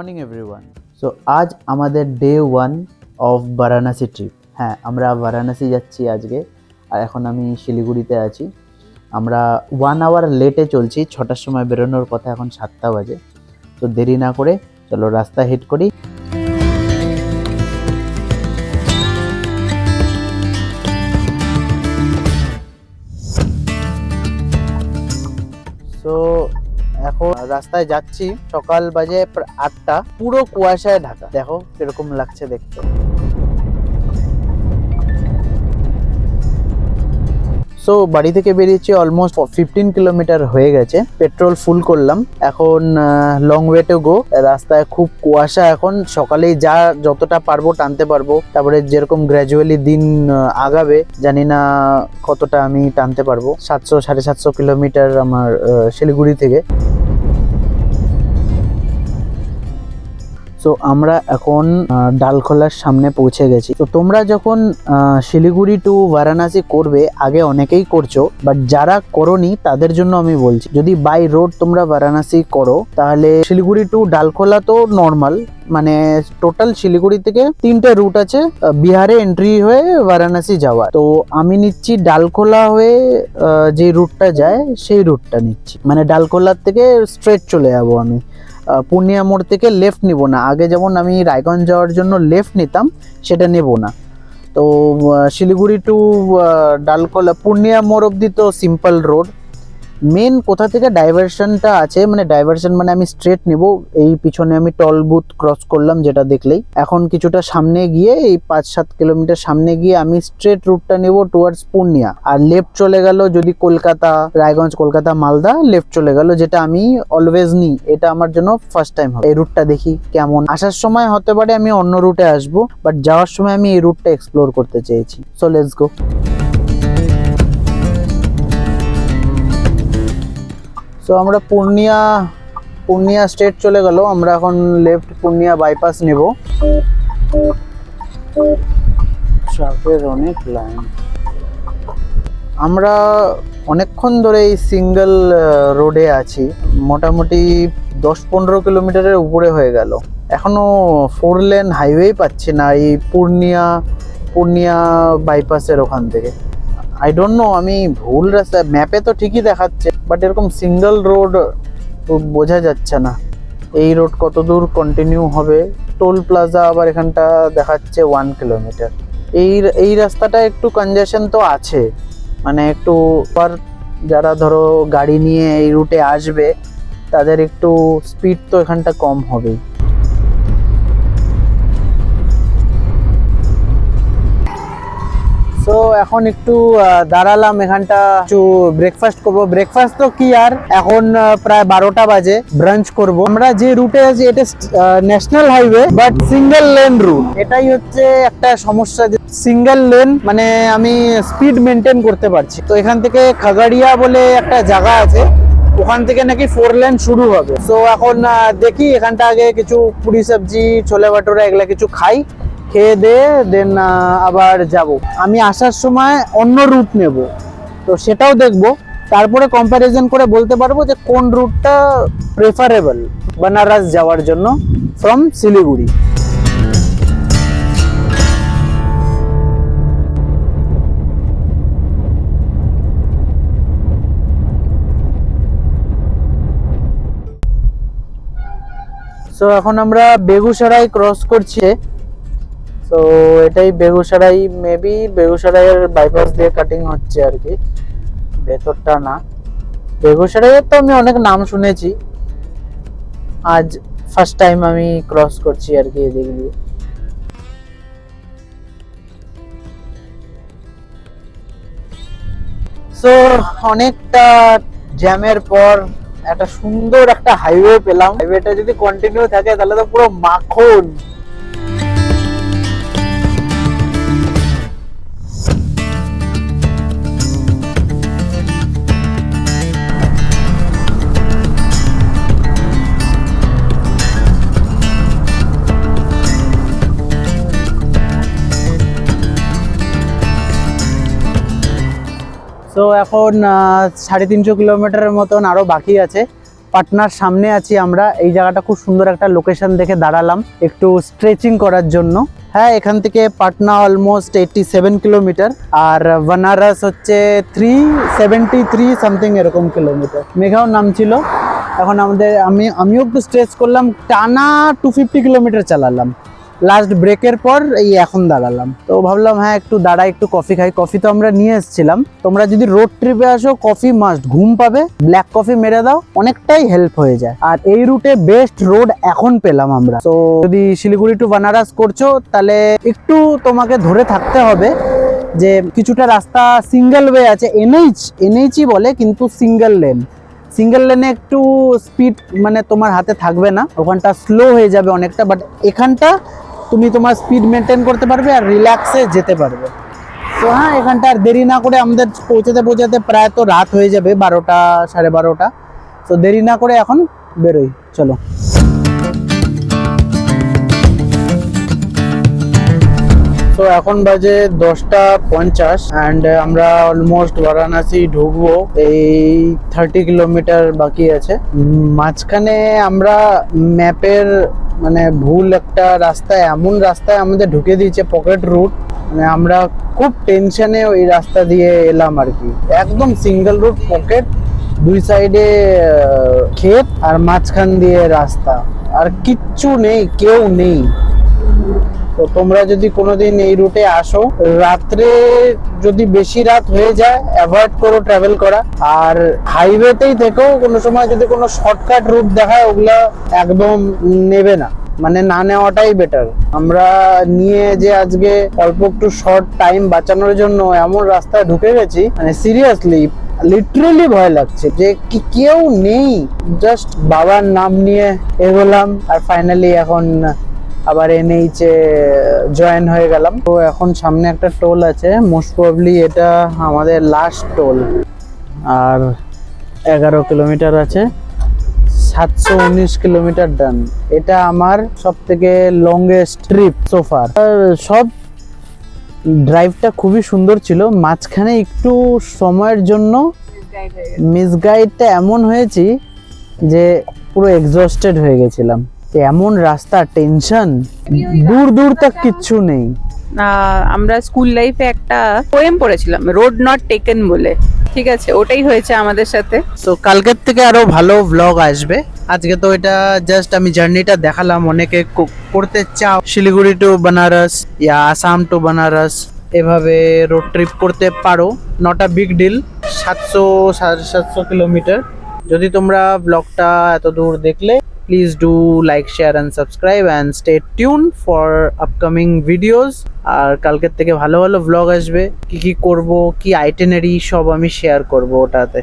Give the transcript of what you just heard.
Morning everyone. So আজ আমাদের day 1 of Varanasi trip. হ্যাঁ, আমরা বারাণসী যাচ্ছি আজকে, আর এখন আমি শিলিগুড়িতে আছি। আমরা 1 আওয়ার লেটে চলছি, 6টার সময় বেরোনোর কথা, এখন 7টা বাজে। তো দেরি না করে চলো রাস্তা হেড করি। সো এখন রাস্তায় যাচ্ছি, সকাল বাজে 8টা, পুরো কুয়াশায় ঢাকা। দেখো কিরকম লাগছে দেখতে। সো বাড়ি থেকে বেরিয়েছি, অলমোস্ট 15 কিলোমিটার হয়ে গেছে। পেট্রোল ফুল করলাম, এখন লং ওয়ে টু গো। রাস্তায় খুব কুয়াশা, এখন সকালেই যতটা পারবো টানতে পারবো, তারপরে যেরকম গ্র্যাজুয়ালি দিন আগাবে জানি না কতটা আমি টানতে পারবো। 700-750 কিলোমিটার আমার শিলিগুড়ি থেকে। সো আমরা এখন ডালখোলার সামনে পৌঁছে গেছি। তো তোমরা যখন শিলিগুড়ি টু বারাণসী করবে, আগে অনেকেই করছো, বাট যারা করোনি তাদের জন্য আমি বলছি, যদি বাই রোড তোমরা বারাণসী করো তাহলে শিলিগুড়ি টু ডালখোলা তো নর্মাল, মানে টোটাল শিলিগুড়ি থেকে 3টে রুট আছে বিহারে এন্ট্রি হয়ে বারাণসী যাওয়ার। তো আমি নিচ্ছি ডালখোলা হয়ে যে রুটটা যায় সেই রুটটা নিচ্ছি, মানে ডালখোলার থেকে স্ট্রেট চলে যাবো আমি। পূর্ণিয়া মোড় থেকে লেফট নিব না, আগে যেমন আমি রায়গঞ্জ যাওয়ার জন্য লেফট নিতাম, সেটা নেব না। তো শিলিগুড়ি টু ডালখোলা পূর্ণিয়া মোড় অবধি তো সিম্পল রোড। মেন কোথা থেকে ডাইভারশনটা আছে, মানে ডাইভারশন মানে আমি স্ট্রেট নিব। এই পিছনে আমি টল বুথ ক্রস করলাম, যেটা দেখলেই। এখন কিছুটা সামনে গিয়ে, এই 5-7 কিলোমিটার সামনে গিয়ে আমি স্ট্রেট রুটটা নেব টুয়ার্ডস পূর্ণিয়া, আর লেফট চলে গেল যদি কলকাতা, রায়গঞ্জ, কলকাতা, মালদা, লেফট চলে গেল, যেটা আমি অলওয়েজ নিই। এটা আমার জন্য ফার্স্ট টাইম হবে। এই রুটটা দেখি কেমন। আসার সময় হতে পারে আমি অন্য রুটে আসবো, বাট যাওয়ার সময় আমি এই রুটটা এক্সপ্লোর করতে চেয়েছি। So let's go. সো আমরা পূর্ণিয়া স্ট্রেট চলে গেল, আমরা এখন লেফট পূর্ণিয়া বাইপাস নেব। ট্রাফিকের অনেক লাইন। আমরা অনেকক্ষণ ধরে এই সিঙ্গেল রোডে আছি, মোটামুটি 10-15 কিলোমিটারের উপরে হয়ে গেল, এখনো 4 লেন হাইওয়ে পাচ্ছি না এই পূর্ণিয়া বাইপাসের ওখান থেকে। আই ডোন্ট নো, আমি ভুল রাস্তায়, ম্যাপে তো ঠিকই দেখাচ্ছে, বাট এরকম সিঙ্গেল রোড বোঝা যাচ্ছে না এই রোড কত দূর কন্টিনিউ হবে। টোল প্লাজা আবার এখানটা দেখাচ্ছে 1 কিলোমিটার। এই রাস্তাটা একটু কনজেশন তো আছে, মানে একটু পর যারা ধরো গাড়ি নিয়ে এই রুটে আসবে তাদের একটু স্পিড তো এখানটা কম হবেই। তো এখন একটু দাঁড়ালাম এখানটা, একটু ব্রেকফাস্ট করবো। ব্রেকফাস্ট তো কি আর, এখন প্রায় 12টা বাজে, ব্রাঞ্চ করব। আমরা যে রুটে আছি এটা national highway, but single lane route. এটাই হচ্ছে একটা সমস্যা, সিঙ্গেল লেন মানে আমি স্পিড মেনটেন করতে পারছি। তো এখান থেকে খাগাড়িয়া বলে একটা জায়গা আছে, ওখান থেকে নাকি 4 লেন শুরু হবে। তো এখন দেখি, এখানটা আগে কিছু পুরি সবজি, ছোলে ভাটোরা এগুলা কিছু খাই, খেয়ে দিয়ে দেন আবার যাব। আমি আসার সময় অন্য রুট নেব, তো সেটাও দেখব, তারপরে কম্প্যারিজন করে বলতে পারবো যে কোন রুটটা প্রেফারেবল বানারস যাওয়ার জন্য ফ্রম শিলিগুড়ি। সো এখন আমরা বেগুসরাই ক্রস করছি। তো এটাই বেগুসরাই, মেবি বেগুসরাইয়ের বাইপাস দিয়ে কাটিং হচ্ছে আর কি, ভেতরটা না। বেগুসরাইয়ের তো আমি অনেক নাম শুনেছি, আজ ফার্স্ট টাইম আমি ক্রস করছি আর কি এদিক দিয়ে। সো অনেকটা জ্যামের পর একটা সুন্দর একটা হাইওয়ে পেলাম। হাইওয়েটা যদি কন্টিনিউ থাকে তাহলে তো পুরো মাখন। তো এখন 350 কিলোমিটারের মতন আরো বাকি আছে। পাটনার সামনে আছি আমরা। এই জায়গাটা খুব সুন্দর একটা লোকেশন দেখে দাঁড়ালাম একটু স্ট্রেচিং করার জন্য। হ্যাঁ, এখান থেকে পাটনা অলমোস্ট 87 কিলোমিটার, আর বানারস হচ্ছে 373 সামথিং এরকম কিলোমিটার। মেঘাও নামছিল। এখন আমিও একটু স্ট্রেচ করলাম, টানা 250 কিলোমিটার চালালাম। লাস্ট ব্রেকের পর এই এখন দাঁড়ালাম, তো ভাবলাম হ্যাঁ একটু দাঁড়াই, একটু কফি খাই। কফি তো আমরা নিয়ে এসেছিলাম। তোমরা যদি রোড ট্রিপে আসো কফি মাস্ট, ঘুম পাবে, ব্ল্যাক কফি মেরে দাও, অনেকটাই হেল্প হয়ে যায়। আর এই রুটে বেস্ট রোড এখন পেলাম আমরা। তো যদি শিলিগুড়ি টু বানারস করছো তাহলে একটু তোমাকে ধরে থাকতে হবে, যে কিছুটা রাস্তা সিঙ্গেল ওয়ে আছে, এনএইচই বলে কিন্তু সিঙ্গেল লেনে একটু স্পিড মানে তোমার হাতে থাকবে না, ওখানটা স্লো হয়ে যাবে অনেকটা, বাট এখানটা তুমি তোমার স্পিড মেনটেন করতে পারবে আর রিল্যাক্সে যেতে পারবে। তো হ্যাঁ, এখানটা আর দেরি না করে আমাদের পৌঁছাতে প্রায় তো রাত হয়ে যাবে 12টা 12:30। তো দেরি না করে এখন বেরোই, চলো। তো এখন বাজে 10:50 অ্যান্ড আমরা অলমোস্ট বারাণসী ঢুকবো, এই 30 কিলোমিটার বাকি আছে। মাঝখানে আমরা ম্যাপের মানে ভুল একটা রাস্তায়, এমন রাস্তায় আমাদের ঢুকে দিয়েছে, পকেট রুট। মানে আমরা খুব টেনশনে ওই রাস্তা দিয়ে এলাম আর কি। একদম সিঙ্গেল রুট, পকেট, দুই সাইডে ক্ষেত আর মাঝখান দিয়ে রাস্তা, আর কিচ্ছু নেই, কেউ নেই। তো তোমরা যদি কোনোদিন এই রুটে আসো, রাত্রে যদি বেশি রাত হয়ে যায় অ্যাভয়েড করো ট্রাভেল করা। আর হাইওয়েতেই থেকেও কোনো সময় যদি কোনো শর্টকাট রুট দেখায় ওগুলা একদম নেবে না, মানে না নেওয়াটাই বেটার। আমরা নিয়ে যে আজকে অল্প একটু শর্ট টাইম বাঁচানোর জন্য এমন রাস্তায় ঢুকে গেছি, মানে সিরিয়াসলি লিটারেলি ভয় লাগছে যে কি কেউ নেই। জাস্ট বাবার নাম নিয়ে এগোলাম আর ফাইনালি এখন আবার এনএইচে জয়েন হয়ে গেলাম। তো এখন সামনে একটা টোল আছে, মোস্ট প্রবাবলি এটা আমাদের লাস্ট টোল। আর 11 কিলোমিটার আছে, 719 কিলোমিটার ডান। এটা আমার সব থেকে লংগেস্ট ট্রিপ সোফার। সব ড্রাইভটা খুবই সুন্দর ছিল, মাঝখানে একটু সময়ের জন্য মিসগাইডটা এমন হয়েছি যে পুরো এক্সস্টেড হয়ে গেছিলাম। এমন রাস্তা, টেনশন, দূর তক কিচ্ছু নেই। আমরা স্কুল লাইফে একটা পোয়েম পড়েছিলাম, রোড নট টেকেন বলে, ঠিক আছে, ওটাই হয়েছে আমাদের সাথে। তো কালকের থেকে আরো ভালো ব্লগ আসবে। আজকে তো এটা জাস্ট আমি জার্নিটা দেখালাম। অনেকে করতে চাও শিলিগুড়ি টু বানারস ইয়া আসাম টু বানারস, এভাবে রোড ট্রিপ করতে পারো, not a big deal. 700-750 kilometre. যদি তোমরা ব্লগটা এত দূর দেখলে, please do like, share and subscribe and stay tuned for upcoming videos. আর কালকের থেকে ভালো ভালো ব্লগ আসবে, কি কি করব, কি আইটেনারি সব আমি শেয়ার করব ওটাতে।